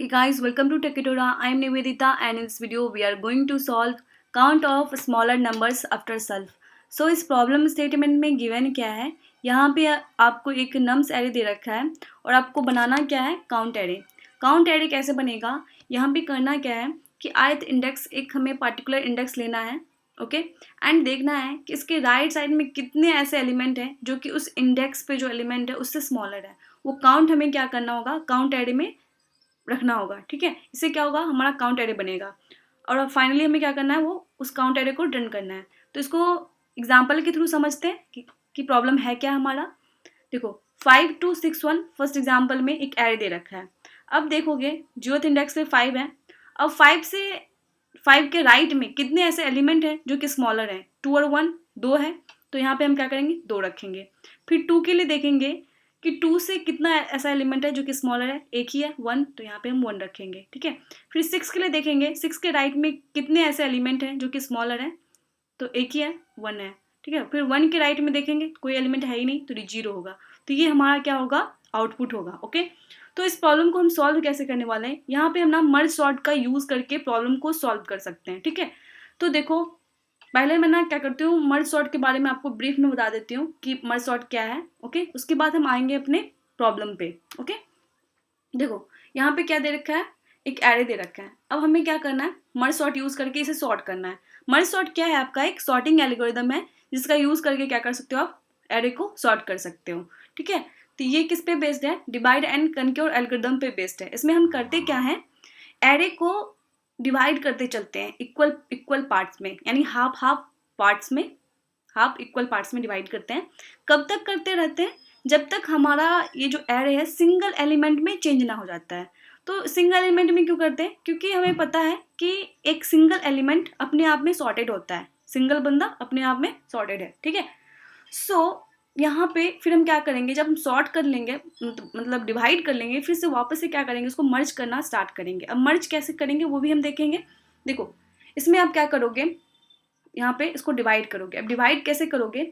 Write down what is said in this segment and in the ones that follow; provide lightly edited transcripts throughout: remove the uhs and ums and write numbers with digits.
Hey guys, welcome to Techitora. I am Nivedita and in this video we are going to solve count of smaller numbers after self. So इस problem statement में given क्या है, यहाँ पे आपको एक nums array दे रखा है और आपको बनाना क्या है काउंट एरे। काउंट एरे कैसे बनेगा, यहाँ पे करना क्या है कि ith इंडेक्स एक हमें पार्टिकुलर इंडेक्स लेना है, ओके एंड देखना है कि इसके राइट साइड में कितने ऐसे एलिमेंट हैं जो कि उस इंडेक्स पे जो एलिमेंट है उससे स्मॉलर है। वो काउंट हमें क्या करना होगा, काउंट एरे में रखना होगा। ठीक है, इससे क्या होगा, हमारा काउंट एरे बनेगा और फाइनली हमें क्या करना है, वो उस काउंट एरे को रन करना है। तो इसको एग्जाम्पल के थ्रू समझते हैं कि प्रॉब्लम है क्या हमारा। देखो 5261 फर्स्ट एग्जाम्पल में एक एरे दे रखा है। अब देखोगे जीरोथ इंडेक्स पे 5 है। अब 5 के राइट में कितने ऐसे एलिमेंट हैं जो कि स्मॉलर हैं, 2 और 1 2 है, तो यहाँ पे हम क्या करेंगे 2 रखेंगे। फिर 2 के लिए देखेंगे कि 2 से कितना ऐसा एलिमेंट है जो कि स्मॉलर है, एक ही है 1, तो यहाँ पे हम 1 रखेंगे। ठीक है, फिर 6 के लिए देखेंगे 6 के राइट में कितने ऐसे एलिमेंट हैं जो कि स्मॉलर है, तो एक ही है 1 है। ठीक है, फिर 1 के राइट में देखेंगे कोई एलिमेंट है ही नहीं तो 0 होगा। तो ये हमारा क्या होगा, आउटपुट होगा। ओके, तो इस प्रॉब्लम को हम सॉल्व कैसे करने वाले हैं, यहाँ पे हम ना मर्ज सॉर्ट का यूज करके प्रॉब्लम को सॉल्व कर सकते हैं। ठीक है, तो देखो पहले मैं ना क्या करती हूँ, मर्ज सॉर्ट के बारे में आपको ब्रीफ में बता देती हूँ कि मर्ज सॉर्ट क्या है। ओके, उसके बाद हम आएंगे अपने प्रॉब्लम पे। ओके, देखो यहाँ पे क्या दे रखा है, एक एरे दे रखा है। अब हमें क्या करना है, मर्ज सॉर्ट यूज करके इसे सॉर्ट करना है। मर्ज सॉर्ट क्या है, आपका एक सॉर्टिंग एल्गोरिदम है जिसका यूज करके क्या कर सकते हो, आप एरे को सॉर्ट कर सकते हो। ठीक है, तो ये किस पे बेस्ड है, डिवाइड एंड कनक्योर एल्गोरिदम पे बेस्ड है। इसमें हम करते क्या है, एरे को डिवाइड करते चलते हैं इक्वल इक्वल पार्ट्स में, यानी हाफ हाफ पार्ट्स में, हाफ इक्वल पार्ट्स में डिवाइड करते हैं। कब तक करते रहते हैं, जब तक हमारा ये जो एरे है सिंगल एलिमेंट में चेंज ना हो जाता है। तो सिंगल एलिमेंट में क्यों करते हैं, क्योंकि हमें पता है कि एक सिंगल एलिमेंट अपने आप में सॉर्टेड होता है, सिंगल बंदा अपने आप में सॉर्टेड है। ठीक है, सो यहाँ पे फिर हम क्या करेंगे, जब हम सॉर्ट कर लेंगे मतलब डिवाइड कर लेंगे, फिर से वापस से क्या करेंगे, उसको मर्ज करना स्टार्ट करेंगे। अब मर्ज कैसे करेंगे वो भी हम देखेंगे। देखो इसमें आप क्या करोगे, यहाँ पे इसको डिवाइड करोगे। अब डिवाइड कैसे करोगे,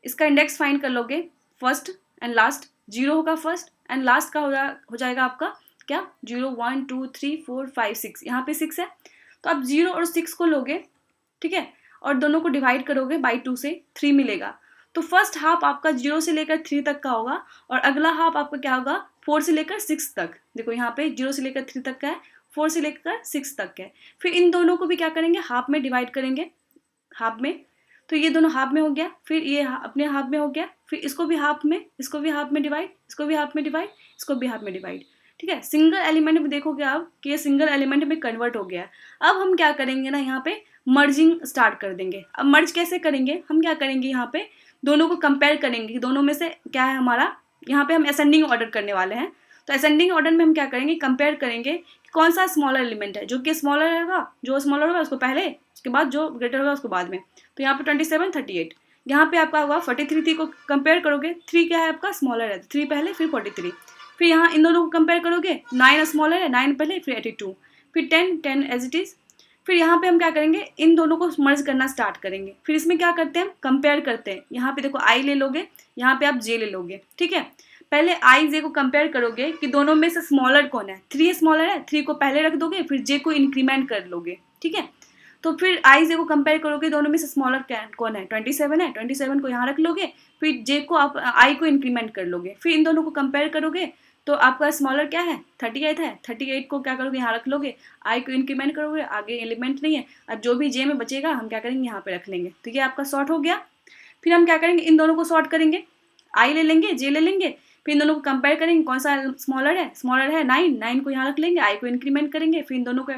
इसका इंडेक्स फाइंड कर लोगे, फर्स्ट एंड लास्ट, 0 होगा फर्स्ट एंड लास्ट का हो जाएगा आपका क्या, 0 1 2 3 4 5 6, यहाँ पे 6 है तो आप 0 और 6 को लोगे। ठीक है, और दोनों को डिवाइड करोगे बाई 2 से, 3 मिलेगा। तो फर्स्ट हाफ आपका 0 से लेकर 3 तक का होगा और अगला हाफ आपका क्या होगा, 4 से लेकर 6 तक। देखो यहाँ पे 0 से लेकर 3 तक का है, 4 से लेकर 6 तक है। फिर इन दोनों को भी क्या करेंगे, हाफ में डिवाइड करेंगे, हाफ में। तो ये दोनों हाफ में हो गया, फिर ये अपने हाफ में हो गया, फिर इसको भी हाफ में, इसको भी हाफ में डिवाइड, इसको भी हाफ में डिवाइड, इसको भी हाफ में डिवाइड। ठीक है, सिंगल एलिमेंट में देखोगे आप कि ये सिंगल एलिमेंट में कन्वर्ट हो गया। अब हम क्या करेंगे ना, यहाँ पे मर्जिंग स्टार्ट कर देंगे। अब मर्ज कैसे करेंगे, हम क्या करेंगे, यहाँ पे दोनों को कंपेयर करेंगे कि दोनों में से क्या है हमारा। यहाँ पे हम असेंडिंग ऑर्डर करने वाले हैं, तो असेंडिंग ऑर्डर में हम क्या करेंगे, कंपेयर करेंगे कि कौन सा स्मॉलर एलिमेंट है, जो कि स्मॉलर होगा, जो स्मॉलर होगा उसको पहले, उसके बाद जो ग्रेटर होगा उसको बाद में। तो यहाँ पे 27 38, यहाँ पे आपका होगा 43 को कंपेयर करोगे, 3 क्या है आपका स्मॉलर है, 3 पहले फिर 43। फिर यहाँ इन दोनों को कंपेयर करोगे, 9 स्मॉलर है, 9 पहले फिर 82, फिर 10 एज इट इज। फिर यहाँ पे हम क्या करेंगे, इन दोनों को मर्ज करना स्टार्ट करेंगे। फिर इसमें क्या करते हैं, कंपेयर करते हैं। यहाँ पे देखो आई ले लोगे, यहाँ पे आप जे ले लोगे। ठीक है, पहले आई जे को कंपेयर करोगे कि दोनों में से स्मॉलर कौन है, 3 स्मॉलर है, 3 को पहले रख दोगे, फिर जे को इंक्रीमेंट कर लोगे। ठीक है, तो फिर आई जे को कंपेयर करोगे, दोनों में से स्मॉलर कौन है, 27 है, 27 को यहाँ रख लोगे, फिर जे को आप आई को इंक्रीमेंट कर लोगे। फिर इन दोनों को कंपेयर करोगे तो आपका स्मॉलर क्या है, 38 है, 38 को क्या करोगे, यहाँ रख लोगे, आई को इंक्रीमेंट करोगे, आगे एलिमेंट नहीं है। अब जो भी जे में बचेगा हम क्या करेंगे, यहाँ पे रख लेंगे। तो ये आपका सॉर्ट हो गया। फिर हम क्या करेंगे, इन दोनों को सॉर्ट करेंगे, आई ले लेंगे, जे ले लेंगे, फिर इन दोनों को कंपेयर करेंगे, कौन सा स्मॉलर है 9 को यहाँ रख लेंगे, आई को इंक्रीमेंट करेंगे, फिर इन दोनों को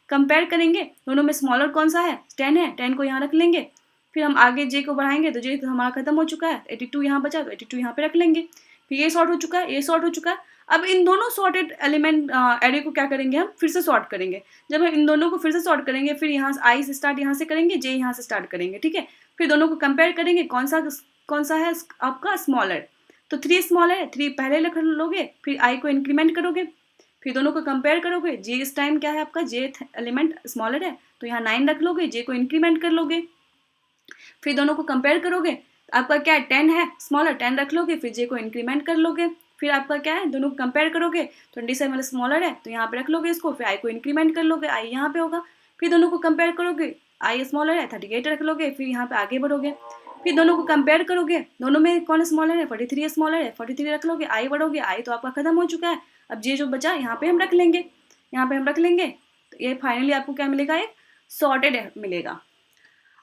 कंपेयर करेंगे दोनों में स्मॉलर कौन सा है, 10 है, 10 को यहाँ रख लेंगे। फिर हम आगे जे को बढ़ाएंगे तो जे तो हमारा खत्म हो चुका है, 82 यहाँ बचा तो 82 यहाँ पे रख लेंगे। फिर ये सॉर्ट हो चुका है, ये सॉर्ट हो चुका है। अब इन दोनों सॉर्टेड एलिमेंट एरे को क्या करेंगे, हम फिर से सॉर्ट करेंगे। जब हम इन दोनों को फिर से सॉर्ट करेंगे, फिर यहाँ से आई से स्टार्ट यहाँ से करेंगे, जे यहाँ से स्टार्ट करेंगे। ठीक है, फिर दोनों को कंपेयर करेंगे, कौन सा है आपका स्मॉलर। तो 3 स्मॉलर है, 3 पहले लिख लोगे, फिर आई को इंक्रीमेंट करोगे, फिर दोनों को कंपेयर करोगे, जे इस टाइम क्या है आपका, जे एलिमेंट स्मॉलर है तो यहाँ 9 रख लोगे, जे को इंक्रीमेंट कर लोगे। फिर दोनों को कंपेयर करोगे, आपका क्या है 10 है स्मॉलर, 10 रख लोगे, फिर जे को इंक्रीमेंट कर लोगे। फिर आपका क्या है, दोनों को कंपेयर करोगे, 27 स्मॉलर है तो यहाँ पे रख लोगे इसको, फिर आई को इंक्रीमेंट कर लोगे, आई यहाँ पे होगा। फिर दोनों को कंपेयर करोगे, आई स्मॉलर है 38 रख लोगे, फिर यहाँ पे आगे बढ़ोगे। फिर दोनों को कंपेयर करोगे, दोनों में कौन स्मॉलर है, 43 स्मॉलर है, 43 रख लोगे, आई बढ़ोगे, आई तो आपका खत्म हो चुका है। अब ये जो बचा यहाँ पे हम रख लेंगे, यहाँ पे हम रख लेंगे, तो ये फाइनली आपको क्या मिलेगा, एक सॉर्टेड मिलेगा।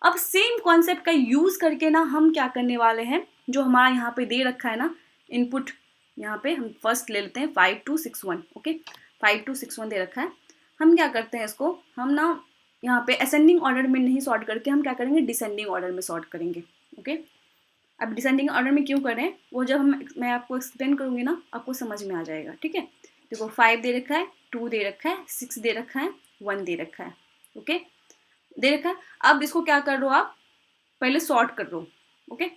अब सेम कॉन्सेप्ट का यूज करके ना हम क्या करने वाले हैं, जो हमारा यहाँ पे दे रखा है ना इनपुट, यहाँ पे हम फर्स्ट ले लेते हैं 5261, ओके 5261 दे रखा है। हम क्या करते हैं इसको, हम ना यहाँ पे असेंडिंग ऑर्डर में नहीं सॉर्ट करके हम क्या करेंगे, डिसेंडिंग ऑर्डर में सॉर्ट करेंगे, ओके। अब डिसेंडिंग ऑर्डर में क्यों करें, वो जब मैं आपको एक्सप्लेन करूँगी ना आपको समझ में आ जाएगा, ठीक है। देखो 5 दे रखा है, 2 दे रखा है, 6 दे रखा है, 1 दे रखा है, ओके दे रखा है। अब इसको क्या कर रहे हो आप, पहले सॉर्ट कर लो, ओके।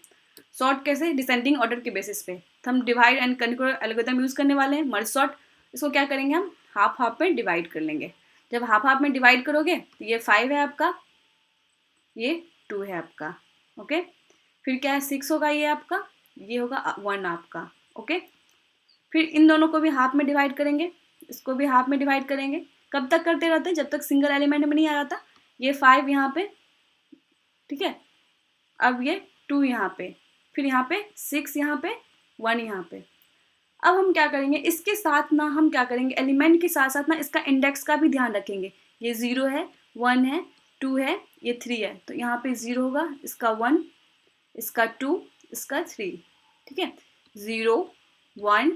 सॉर्ट कैसे, डिसेंडिंग ऑर्डर के बेसिस पे। तो हम डिवाइड एंड कंक्यूर एल्गोरिथम यूज करने वाले हैं, मर्ज सॉर्ट। इसको क्या करेंगे, हम हाफ हाफ में डिवाइड कर लेंगे। जब हाफ हाफ में डिवाइड करोगे तो ये 5 है आपका, ये 2 है आपका, ओके। फिर क्या है, 6 होगा ये आपका, ये होगा 1 आपका, ओके। फिर इन दोनों को भी हाफ में डिवाइड करेंगे, इसको भी हाफ में डिवाइड करेंगे। कब तक करते रहते हैं, जब तक सिंगल एलिमेंट में नहीं आ जाता। ये 5 यहाँ पे, ठीक है। अब ये 2 यहाँ पे, फिर यहाँ पे 6 यहाँ पे, 1 यहाँ पे। अब हम क्या करेंगे, इसके साथ ना हम क्या करेंगे, एलिमेंट के साथ साथ ना इसका इंडेक्स का भी ध्यान रखेंगे। ये 0 है, 1 है, 2 है, ये 3 है, तो यहाँ पे 0 होगा, इसका 1, इसका 2, इसका 3, ठीक है। 0 1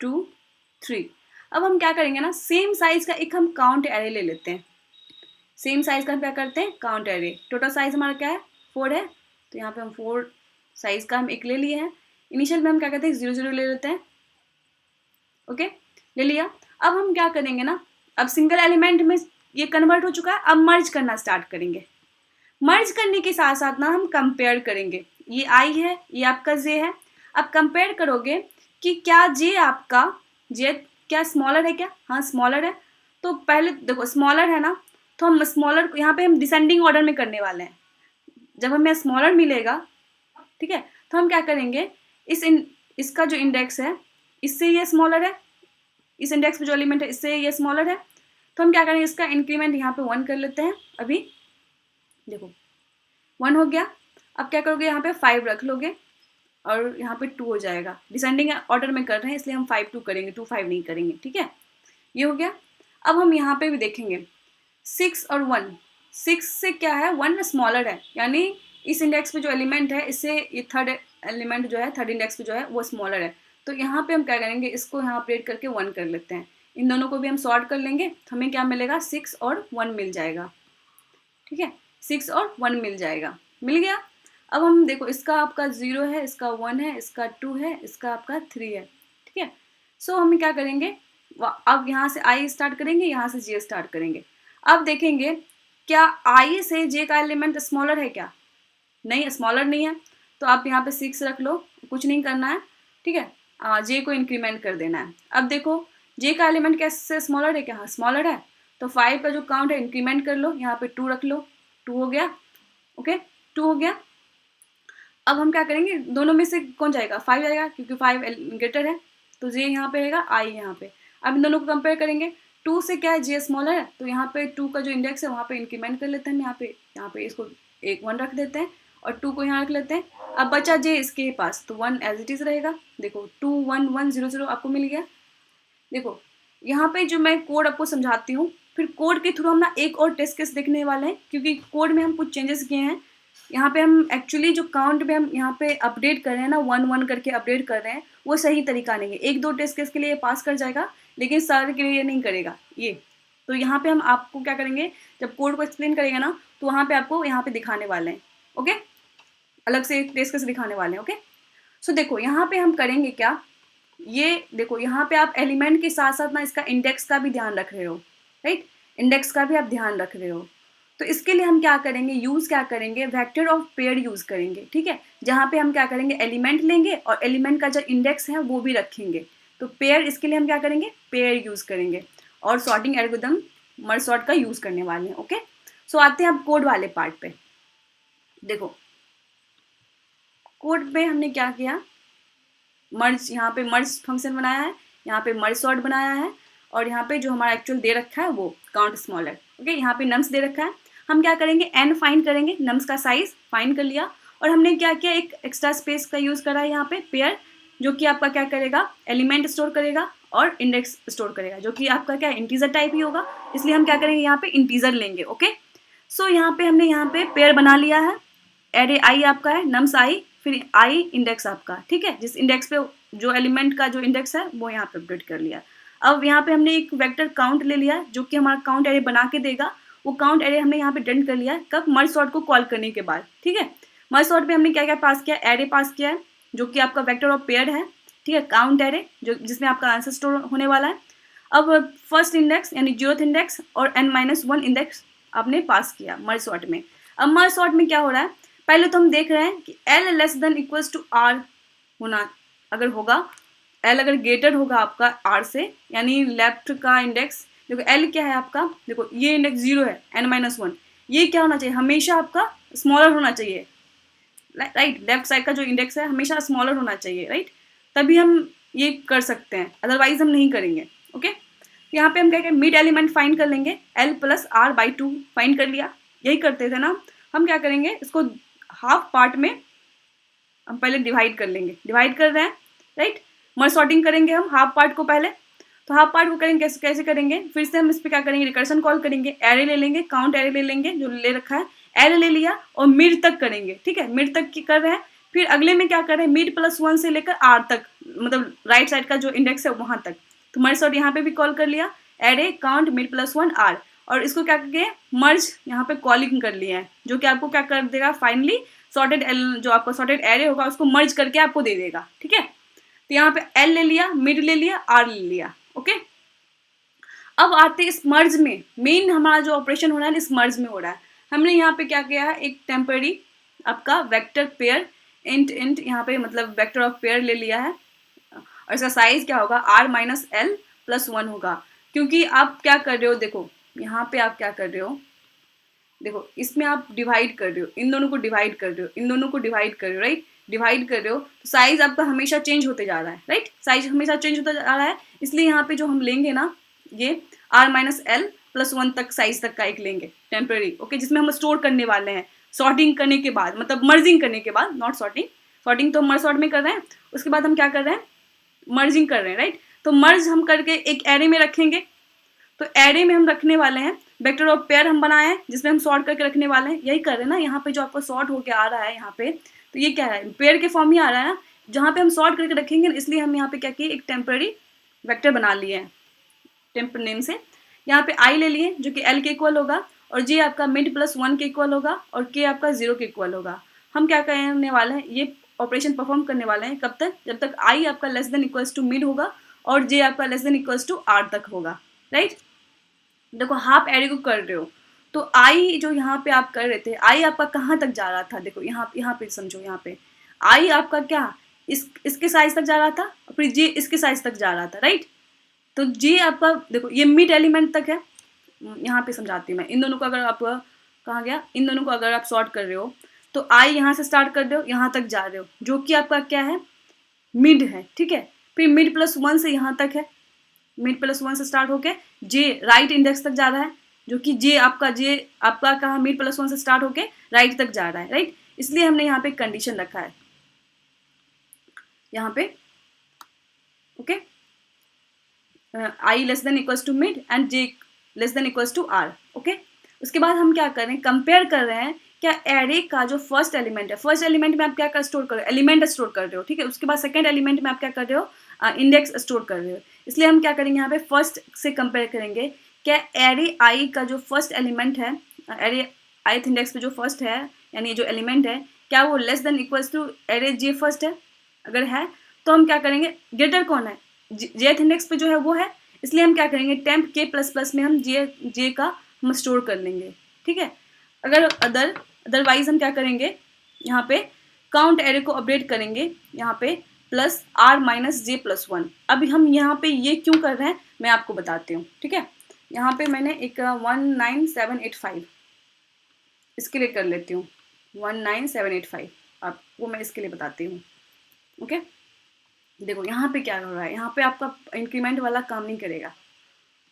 2 3। अब हम क्या करेंगे ना, सेम साइज का एक हम काउंट एरे ले लेते हैं। सेम साइज का हम क्या करते हैं, काउंट एरे। टोटल साइज हमारा क्या है, 4 है, तो यहाँ पे हम 4 साइज का हम एक ले लिए हैं। इनिशियल में हम क्या करते हैं, 0 0 ले लेते हैं, ओके ले लिया। अब हम क्या करेंगे ना, अब सिंगल एलिमेंट में ये कन्वर्ट हो चुका है, अब मर्ज करना स्टार्ट करेंगे। मर्ज करने के साथ साथ ना हम कंपेयर करेंगे, ये आई है, ये आपका जे है। अब कंपेयर करोगे कि क्या जे आपका, जे क्या स्मॉलर है, क्या हाँ स्मॉलर है। तो पहले देखो स्मॉलर है ना, तो हम स्मॉलर को यहाँ पे हम डिसेंडिंग ऑर्डर में करने वाले हैं। जब हमें स्मॉलर मिलेगा, ठीक है, तो हम क्या करेंगे, इसका जो इंडेक्स है इससे ये स्मॉलर है, इस इंडेक्स पे जो एलिमेंट है इससे ये स्मॉलर है, तो हम क्या करेंगे, इसका इंक्रीमेंट यहाँ पे 1 कर लेते हैं। अभी देखो 1 हो गया। अब क्या करोगे, यहाँ पे 5 रख लोगे और यहाँ पे 2 हो जाएगा। डिसेंडिंग ऑर्डर में कर रहे हैं इसलिए हम 5 2 करेंगे, 2 5 नहीं करेंगे, ठीक है। ये हो गया। अब हम यहाँ पे भी देखेंगे 6 और 1, 6 से क्या है, 1 स्मॉलर है, यानी इस इंडेक्स पे जो एलिमेंट है इससे ये थर्ड एलिमेंट जो है, थर्ड इंडेक्स पे जो है वो स्मॉलर है। तो यहाँ पे हम क्या करेंगे, इसको यहाँ अपडेट करके 1 कर लेते हैं। इन दोनों को भी हम सॉर्ट कर लेंगे, तो हमें क्या मिलेगा, 6 और 1 मिल जाएगा, ठीक है। 6 और 1 मिल जाएगा, मिल गया। अब हम देखो इसका आपका 0 है, इसका 1 है, इसका 2 है, इसका आपका 3 है, ठीक है। सो हम क्या करेंगे, अब यहाँ से आई स्टार्ट करेंगे, यहाँ से जे स्टार्ट करेंगे। अब देखेंगे क्या आई से जे का एलिमेंट स्मॉलर है क्या, नहीं स्मॉलर नहीं है, तो आप यहाँ पे 6 रख लो, कुछ नहीं करना है, ठीक है। जे को इंक्रीमेंट कर देना है। अब देखो जे का एलिमेंट कैसे स्मॉलर है क्या, हाँ स्मॉलर है, तो 5 का जो काउंट है इंक्रीमेंट कर लो, यहाँ पे 2 रख लो, 2 हो गया, ओके 2 हो गया। अब हम क्या करेंगे, दोनों में से कौन जाएगा, 5 जाएगा, क्योंकि 5 ग्रेटर है, तो जे यहाँ पे रहेगा, आई यहाँ पे। अब इन दोनों को कंपेयर करेंगे, 2 से क्या है, जे स्मॉलर है, तो यहाँ पे 2 का जो इंडेक्स है वहाँ पे इंक्रीमेंट कर लेते हैं। यहाँ पे इसको 1 रख देते हैं और 2 को यहाँ रख लेते हैं। अब बचा जे इसके पास, तो 1 एज इट इज रहेगा। देखो 2 1 1 0 0 आपको मिल गया। देखो यहाँ पे जो मैं कोड आपको समझाती हूँ, फिर कोड के थ्रू हम ना एक और टेस्ट केस देखने वाले हैं, क्योंकि कोड में हम कुछ चेंजेस किए हैं। यहाँ पे हम एक्चुअली जो काउंट पे हम यहाँ पे अपडेट कर रहे हैं ना, 1 1 करके अपडेट कर रहे हैं, वो सही तरीका नहीं है। 1 2 टेस्ट केस के लिए पास कर जाएगा, लेकिन सारे के लिए ये नहीं करेगा ये। तो यहाँ पे हम आपको क्या करेंगे, जब कोड को एक्सप्लेन करेंगे ना, तो वहाँ पे आपको यहाँ पे दिखाने वाले हैं, ओके, अलग से टेस्ट केस दिखाने वाले हैं, ओके। सो देखो यहाँ पे हम करेंगे क्या, ये देखो यहाँ पे आप एलिमेंट के साथ साथ ना इसका इंडेक्स का भी ध्यान रख रहे हो, राइट, इंडेक्स का भी आप ध्यान रख रहे हो। तो इसके लिए हम क्या करेंगे, यूज़ क्या करेंगे, वेक्टर ऑफ पेयर यूज़ करेंगे, ठीक है। जहाँ पे हम क्या करेंगे, एलिमेंट लेंगे और एलिमेंट का जो इंडेक्स है वो भी रखेंगे। तो पेयर, इसके लिए हम क्या करेंगे, पेयर यूज़ करेंगे और सॉर्टिंग एल्गोरिथम मर्ज सॉर्ट का यूज़ करने वाले हैं, ओके। सो आते हैं अब कोड वाले पार्ट पे। देखो कोड में हमने क्या किया, मर्ज, यहाँ पे मर्ज फंक्शन बनाया है, यहाँ पे मर्ज सॉर्ट बनाया है, और यहाँ पे जो हमारा एक्चुअल दे रखा है वो काउंट स्मॉलर। ओके, यहाँ पे नम्स दे रखा है, हम क्या करेंगे n फाइंड करेंगे, नम्स का साइज फाइंड कर लिया, और हमने क्या किया, एक एक्स्ट्रा स्पेस का यूज़ करा है यहाँ पे पेयर, जो कि आपका क्या करेगा, एलिमेंट स्टोर करेगा और इंडेक्स स्टोर करेगा, जो कि आपका क्या इंटीजर टाइप ही होगा, इसलिए हम क्या करेंगे यहाँ पे इंटीजर लेंगे। ओके, सो यहाँ पे हमने यहाँ पे पेयर बना लिया है, एरे आई आपका है, नम्स आई, फिर आई इंडेक्स आपका, ठीक है, जिस इंडेक्स पे जो एलिमेंट का जो इंडेक्स है वो यहाँ पे अपडेट कर लिया। अब यहाँ पे हमने एक वेक्टर काउंट ले लिया जो कि हमारा काउंट एरे बना के देगा, वो काउंट एरे हमने यहाँ पे डेंट कर लिया है, कब, मर्ज सॉर्ट को कॉल करने के बाद। ठीक है, मर्ज सॉर्ट पे हमने क्या क्या पास किया, एरे पास किया है जो कि आपका वेक्टर ऑफ पेयर है, ठीक है, काउंट एरे जो जिसमें आपका आंसर स्टोर होने वाला है। अब फर्स्ट इंडेक्स यानी 0th इंडेक्स और n-1 इंडेक्स आपने पास किया मर्ज सॉर्ट में। अब मर्ज सॉर्ट में क्या हो रहा है, पहले तो हम देख रहे हैं कि L less than equals to R होना, अगर होगा L अगर ग्रेटर होगा आपका R से, यानी लेफ्ट का इंडेक्स, देखो L क्या है आपका, देखो ये इंडेक्स 0 है, n-1, ये क्या होना चाहिए, हमेशा आपका स्मॉलर होना चाहिए, राइट, लेफ्ट साइड का जो इंडेक्स है हमेशा स्मॉलर होना चाहिए, राइट, तभी हम ये कर सकते हैं, अदरवाइज हम नहीं करेंगे। ओके, यहाँ पे हम क्या करें, मिड एलिमेंट फाइंड कर लेंगे, L प्लस R/2 फाइंड कर लिया, यही करते थे ना, हम क्या करेंगे, इसको हाफ पार्ट में हम पहले डिवाइड कर लेंगे, डिवाइड कर रहे हैं, राइट, मर्ज सॉर्टिंग करेंगे हम हाफ पार्ट को पहले, तो हाफ पार्ट को करेंगे कैसे कैसे करेंगे, फिर से हम इस पर क्या करेंगे, रिकर्सन कॉल करेंगे, एरे ले लेंगे, काउंट एरे ले लेंगे जो ले रखा है, एरे ले लिया और मिड तक करेंगे, ठीक है, मिड तक की कर रहे हैं, फिर अगले में क्या कर रहे हैं, मिड +1 से लेकर R तक, मतलब राइट साइड का जो इंडेक्स है वहां तक, तो मर्ज सॉर्ट यहाँ पे भी कॉल कर लिया, एरे काउंट मिड +1 R, और इसको क्या करके मर्ज यहाँ पे कॉलिंग कर लिया है, जो कि आपको क्या कर देगा, फाइनली सॉर्टेड जो आपका सॉर्टेड एरे होगा उसको मर्ज करके आपको दे देगा। ठीक है, तो यहाँ पे L ले लिया, मिड ले लिया, R ले लिया। ओके, अब आते इस मर्ज में, मेन हमारा जो ऑपरेशन हो रहा है इस मर्ज में हो रहा है, हमने यहाँ पे क्या किया है, एक टेम्पररी आपका वेक्टर पेयर इंट यहाँ पे मतलब वेक्टर ऑफ पेयर ले लिया है, और इसका साइज क्या होगा, R-L+1 होगा, क्योंकि आप क्या कर रहे हो, देखो यहाँ पे आप क्या कर रहे हो, देखो इसमें आप डिवाइड कर रहे हो, इन दोनों को डिवाइड कर रहे हो, इन दोनों को डिवाइड कर रहे हो, राइट, डिवाइड कर रहे हो, तो साइज आपका हमेशा चेंज होते जा रहा है, राइट, साइज हमेशा चेंज होता जा रहा है, इसलिए यहाँ पे जो हम लेंगे ना, ये R-L+1 तक साइज तक का एक लेंगे टेम्पररी, ओके, जिसमें हम स्टोर करने वाले हैं सॉर्टिंग करने के बाद, मतलब मर्जिंग करने के बाद, नॉट सॉर्टिंग, सॉर्टिंग तो मर्ज सॉर्ट में कर रहे हैं, उसके बाद हम क्या कर रहे हैं, मर्जिंग कर रहे हैं, राइट, तो मर्ज हम करके एक एरे में रखेंगे, तो एरे में हम रखने वाले हैं वेक्टर ऑफ पेयर हम बनाए हैं जिसमें हम सॉर्ट करके रखने वाले हैं, यही कर रहे हैं ना, यहाँ पे जो आपको सॉर्ट होके आ रहा है यहाँ पे, तो ये क्या है, पेयर के फॉर्म ही आ रहा है ना, जहाँ पे हम सॉर्ट करके रखेंगे, इसलिए हम यहाँ पे क्या किए, एक टेम्पररी वेक्टर बना लिए हैं टेम्पर नेम से, यहाँ पे I ले लिए जो कि L के इक्वल होगा, और J आपका मिड +1 के इक्वल होगा, और K आपका 0 के इक्वल होगा। हम क्या करने वाले हैं, ये ऑपरेशन परफॉर्म करने वाले हैं कब तक, जब तक I आपका less than equals to mid होगा और J आपका less than equals to R तक होगा, राइट। देखो हाफ एरे को कर रहे हो, तो I जो यहाँ पे आप कर रहे थे, I आपका कहाँ तक जा रहा था, देखो यहाँ पे समझो, यहाँ पे I आपका क्या इसके साइज तक जा रहा था, और फिर J इसके साइज तक जा रहा था, राइट, तो J आपका देखो ये मिड एलिमेंट तक है, यहाँ पे समझाती हूँ मैं, इन दोनों को अगर आप कहाँ गया, इन दोनों को अगर आप सॉर्ट कर रहे हो, तो I यहाँ से स्टार्ट कर रहे हो, यहाँ तक जा रहे हो, जो कि आपका क्या है, मिड है, ठीक है, फिर मिड +1 से यहाँ तक है, मिड +1 से स्टार्ट होके J राइट इंडेक्स तक जा रहा है, जो कि J आपका कहाँ मिड +1 से स्टार्ट होके राइट तक जा रहा है, राइट, इसलिए हमने यहाँ पे कंडीशन रखा है यहाँ पे, okay, I less than equals to mid and J less than equals to R, okay. उसके बाद हम क्या कर रहे हैं, कंपेयर कर रहे हैं क्या एरे का जो फर्स्ट एलिमेंट है, फर्स्ट एलिमेंट में आप क्या कर स्टोर कर रहे हो, एलिमेंट स्टोर कर रहे हो, ठीक है, उसके बाद सेकंड एलिमेंट में आप क्या कर रहे हो, इंडेक्स स्टोर कर रहे हो, इसलिए हम क्या करेंगे यहाँ पे फर्स्ट से कंपेयर करेंगे, क्या एरे I का जो फर्स्ट एलिमेंट है, एरे ith इंडेक्स पे जो फर्स्ट है, यानी जो एलिमेंट है, क्या वो less than equals to array J first है, अगर है तो हम क्या करेंगे, ग्रेटर कौन है, jth इंडेक्स पे जो है वो है, इसलिए हम क्या करेंगे, टेम्प K++ में हम J का हम स्टोर कर लेंगे, ठीक है। अगर अदरवाइज हम क्या करेंगे, यहाँ पे काउंट एरे को अपडेट करेंगे, यहाँ पे +R-J+1। अभी हम यहाँ पे ये क्यों कर रहे हैं मैं आपको बताती हूँ, ठीक है। यहाँ पे मैंने एक 19785 इसके लिए कर लेती हूँ, 19785 आपको मैं इसके लिए बताती हूँ, ओके। देखो यहाँ पे क्या हो रहा है, यहाँ पे आपका इंक्रीमेंट वाला काम नहीं करेगा।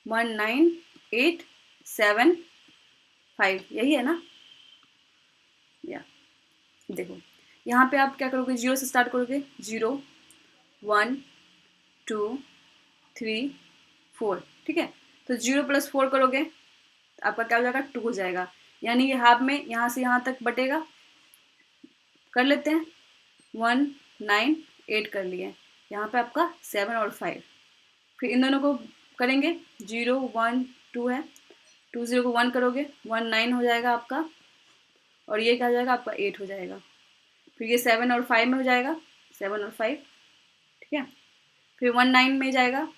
19875 यही है ना। या देखो यहाँ पे आप क्या करोगे, जीरो से स्टार्ट करोगे, 0 1 2 3 4, ठीक है। तो 0 + 4 करोगे तो आपका क्या हो जाएगा, 2 हो जाएगा। यानी ये हाफ में यहाँ से यहाँ तक बटेगा। कर लेते हैं, 198 कर लिए। यहाँ पे आपका 7 और 5, फिर इन दोनों को करेंगे, 0 1 2 है, 2 0 को 1 करोगे, 19 हो जाएगा आपका, और ये क्या हो जाएगा आपका 8 हो जाएगा। फिर ये 7 और 5 में हो जाएगा, 7 और 5, ठीक है। फिर 19 में जाएगा,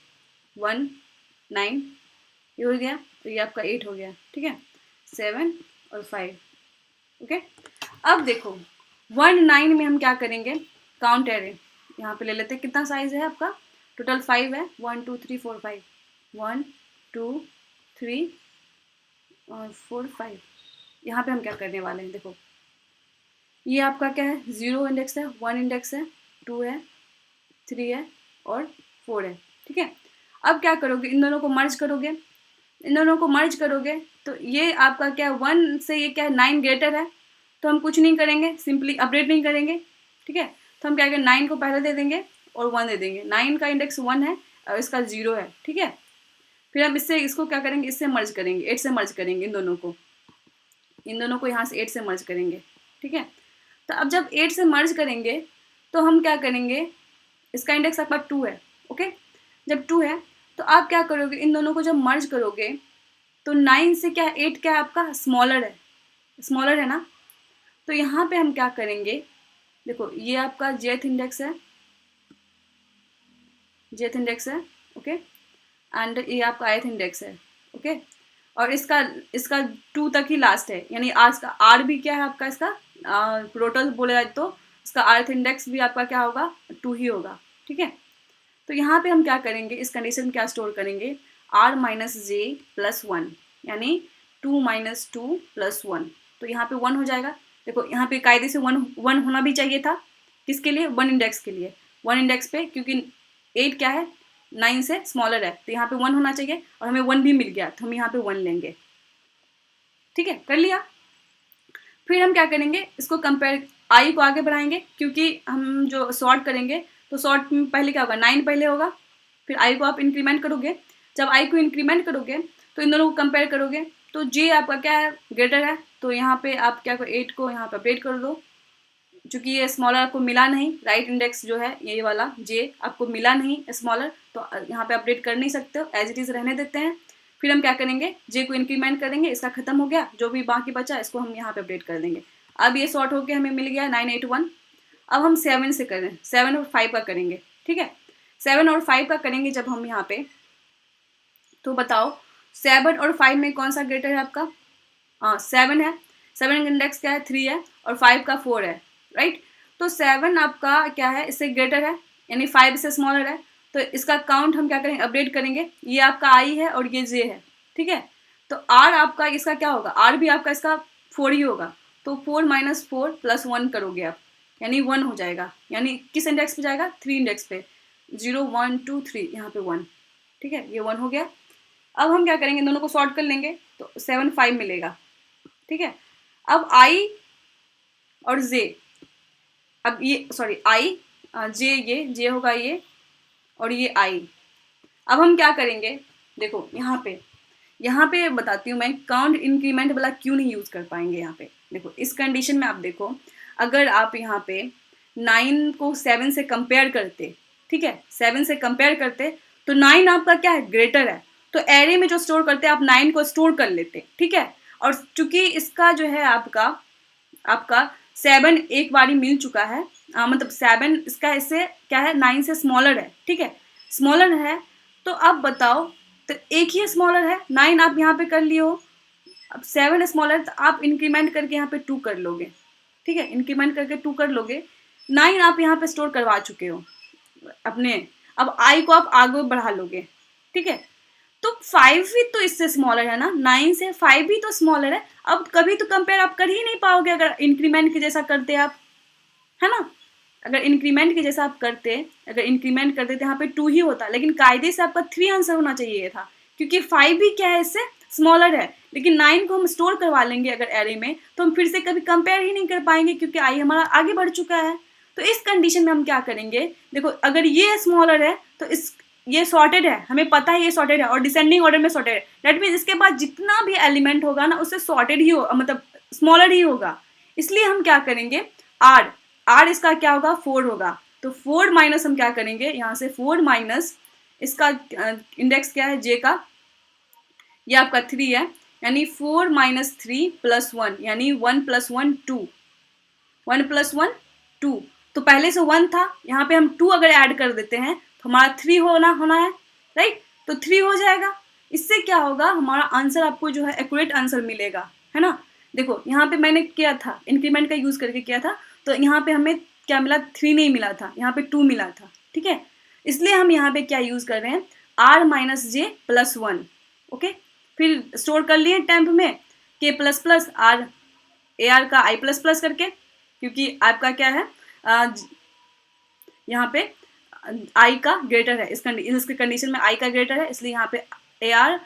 19 ये हो गया, तो ये आपका 8 हो गया, ठीक है। 7 और 5, ओके। अब देखो 19 में हम क्या करेंगे, काउंट एरे यहाँ पे ले लेते हैं। कितना साइज है आपका, टोटल 5 है, 1 2 3 4 5, 1 2 3 और 4 5। यहाँ पे हम क्या करने वाले हैं, देखो ये आपका क्या है, 0 इंडेक्स है, 1 इंडेक्स है, 2 है, 3 है और 4 है, ठीक है। अब क्या करोगे, इन दोनों को मर्ज करोगे, इन दोनों को मर्ज करोगे तो ये आपका क्या है, 1 से ये क्या है, 9 ग्रेटर है, तो हम कुछ नहीं करेंगे, सिंपली अपडेट नहीं करेंगे, ठीक है। तो हम क्या करेंगे, 9 को पहले दे देंगे और 1 दे देंगे। 9 का इंडेक्स 1 है और इसका 0 है, ठीक है। फिर हम इससे इसको क्या करेंगे, इससे मर्ज करेंगे, 8 से मर्ज करेंगे, इन दोनों को यहाँ से 8 से मर्ज करेंगे, ठीक है। तो अब जब 8 से मर्ज करेंगे तो हम क्या करेंगे, इसका इंडेक्स आपका 2 है, ओके। जब 2 है तो आप क्या करोगे, इन दोनों को जब मर्ज करोगे तो 9 से क्या 8 क्या है आपका, स्मॉलर है ना। तो यहाँ पे हम क्या करेंगे, देखो ये आपका जेथ इंडेक्स है, ओके। एंड ये आपका आयथ इंडेक्स है, ओके। और इसका इसका 2 तक ही लास्ट है, यानी आज का आर भी क्या है आपका, इसका टोटल बोले जाए तो इसका आयथ इंडेक्स भी आपका क्या होगा, 2 ही होगा, ठीक है। तो यहाँ पे हम क्या करेंगे, इस कंडीशन में क्या स्टोर करेंगे, r - j + 1, यानी 2 - 2 + 1, तो यहाँ पे 1 हो जाएगा। देखो यहाँ पे कायदे से 1 होना भी चाहिए था, किसके लिए, 1 इंडेक्स के लिए, 1 इंडेक्स पे, क्योंकि 8 क्या है, 9 से स्मॉलर है, तो यहाँ पे 1 होना चाहिए, और हमें 1 भी मिल गया, तो हम यहाँ पे 1 लेंगे, ठीक है, कर लिया। फिर हम क्या करेंगे, इसको कंपेयर, आई को आगे बढ़ाएंगे, क्योंकि हम जो सॉर्ट करेंगे तो सॉर्ट में पहले क्या होगा, 9 पहले होगा, फिर आई को आप इंक्रीमेंट करोगे। जब आई को इंक्रीमेंट करोगे तो इन दोनों को कंपेयर करोगे, तो जे आपका क्या है, ग्रेटर है, तो यहाँ पे आप क्या करो, 8 को यहाँ पे अपडेट कर दो, चूंकि ये स्मॉलर आपको मिला नहीं, राइट इंडेक्स जो है ये वाला जे आपको मिला नहीं स्मॉलर, तो यहाँ पे अपडेट कर नहीं सकते हो, एज इट इज़ रहने देते हैं। फिर हम क्या करेंगे, जे को इंक्रीमेंट करेंगे, इसका खत्म हो गया, जो भी बाकी बचा इसको हम यहाँ पे अपडेट कर देंगे। अब ये सॉर्ट होकर हमें मिल गया 981। अब हम 7 से करें, 7 और 5 का करेंगे, ठीक है। 7 और 5 का करेंगे जब हम यहाँ पे, तो बताओ 7 और 5 में कौन सा ग्रेटर है आपका, 7 है, 7 का इंडेक्स क्या है, 3 है, और 5 का 4 है, राइट। तो 7 आपका क्या है, इससे ग्रेटर है, यानी 5 से स्मॉलर है, तो इसका काउंट हम क्या करेंगे, अपडेट करेंगे। ये आपका आई है और ये जे है, ठीक है। तो आर आपका इसका क्या होगा, आर भी आपका इसका 4 ही होगा, तो 4 - 4 + 1 करोगे आप, यानी 1 हो जाएगा, यानी किस इंडेक्स पे जाएगा, 3 इंडेक्स पे, 0 1 2 3, यहाँ पे 1, ठीक है, ये 1 हो गया। अब हम क्या करेंगे, दोनों को सॉर्ट कर लेंगे, तो 7 5 मिलेगा, ठीक है। अब आई और जे, अब ये सॉरी आई, जे, ये जे होगा ये, और ये आई। अब हम क्या करेंगे, देखो यहाँ पे बताती हूँ मैं, काउंट इंक्रीमेंट वाला क्यों नहीं यूज़ कर पाएंगे यहाँ पे। देखो इस कंडीशन में आप देखो, अगर आप यहाँ पे 9 को 7 से कंपेयर करते, ठीक है, 7 से कंपेयर करते, तो 9 आपका क्या है, ग्रेटर है, तो एरे में जो स्टोर करते आप 9 को स्टोर कर लेते, ठीक है। और चूंकि इसका जो है आपका 7 एक बारी मिल चुका है, मतलब 7 इसका इससे क्या है, 9 से स्मॉलर है, ठीक है, स्मॉलर है। तो अब बताओ, तो एक ही स्मॉलर है, 9 आप यहाँ पे कर लिए हो, अब 7 स्मॉलर, तो आप इंक्रीमेंट करके यहाँ पे 2 कर लोगे, ठीक है, इंक्रीमेंट करके 2 कर लोगे। 9 आप यहाँ पे स्टोर करवा चुके हो अपने, अब आई को आप आगे बढ़ा लोगे, ठीक है। तो 5 भी तो इससे स्मॉलर है ना, 9 से 5 भी तो स्मॉलर है, अब कभी तो कंपेयर आप कर ही नहीं पाओगे अगर इंक्रीमेंट के जैसा करते आप, है ना। अगर इंक्रीमेंट के जैसा आप करते, अगर इंक्रीमेंट करते तो यहाँ पे 2 ही होता, लेकिन कायदे से आपका 3 आंसर होना चाहिए था, क्योंकि 5 भी क्या है, इससे स्मॉलर है। लेकिन 9 को हम स्टोर करवा लेंगे अगर एरे में, तो हम फिर से कभी कंपेयर ही नहीं कर पाएंगे, क्योंकि आई हमारा आगे बढ़ चुका है। तो इस कंडीशन में हम क्या करेंगे, देखो अगर ये स्मॉलर है तो ये सॉर्टेड है, हमें पता है ये सॉर्टेड है और डिसेंडिंग ऑर्डर में सॉर्टेड है। दैट मीन्स इसके बाद जितना भी एलिमेंट होगा ना, उससे सॉर्टेड ही हो, मतलब स्मॉलर ही होगा। इसलिए हम क्या करेंगे, आर आर इसका क्या होगा, 4 होगा। तो 4 माइनस हम क्या करेंगे, यहाँ से 4 माइनस इसका इंडेक्स क्या है, जे का, ये आपका 3 है, यानी 4 माइनस 3 प्लस 1, यानी 1 प्लस 1 2, 1 प्लस 1 2। तो पहले से 1 था, यहाँ पे हम 2 अगर ऐड कर देते हैं तो हमारा 3 होना है, राइट। तो 3 हो जाएगा। इससे क्या होगा, हमारा आंसर आपको जो है एक्यूरेट आंसर मिलेगा, है ना। देखो यहाँ पे मैंने किया था, इंक्रीमेंट का यूज करके किया था, तो यहाँ पे हमें क्या मिला, 3 नहीं मिला था, यहाँ पे 2 मिला था, ठीक है। इसलिए हम यहाँ पे क्या यूज कर रहे हैं, R minus J plus 1। Okay, फिर स्टोर कर लिए टेम्प में K plus plus R, A R का आई प्लस प्लस करके, क्योंकि आपका क्या है, यहाँ पे आई का ग्रेटर है, इस कंडीशन में आई का ग्रेटर है, इसलिए यहाँ पे A R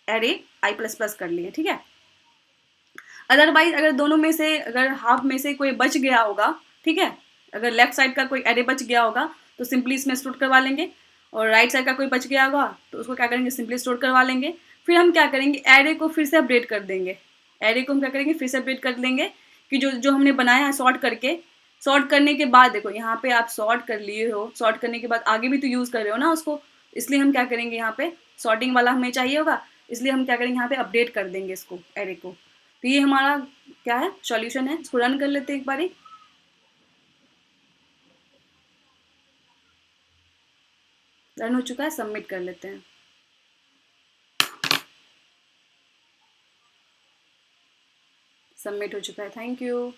array I plus plus कर लिए, ठीक है। अदरवाइज अगर दोनों में से, अगर हाफ में से कोई बच गया होगा, ठीक है, अगर लेफ्ट साइड का कोई एरे बच गया होगा तो सिंपली इसमें स्टोर करवा लेंगे, और राइट साइड का कोई बच गया होगा तो उसको क्या करेंगे, सिंपली स्टोर करवा लेंगे। फिर हम क्या करेंगे, एरे को फिर से अपडेट कर देंगे, एरे को हम क्या करेंगे, फिर से अपडेट कर लेंगे कि जो जो हमने बनाया है सॉर्ट करके, सॉर्ट करने के बाद देखो यहाँ पे आप सॉर्ट कर लिए हो, सॉर्ट करने के बाद आगे भी तो यूज़ कर रहे हो ना उसको, इसलिए हम क्या करेंगे, यहाँ पे सॉर्टिंग वाला हमें चाहिए होगा, इसलिए हम क्या करेंगे, यहाँ पे अपडेट कर देंगे इसको, एरे को। तो ये हमारा क्या है, सॉल्यूशन है। इसको रन कर लेते हैं एक बारी। रन हो चुका है, सबमिट कर लेते हैं। सबमिट हो चुका है, थैंक यू।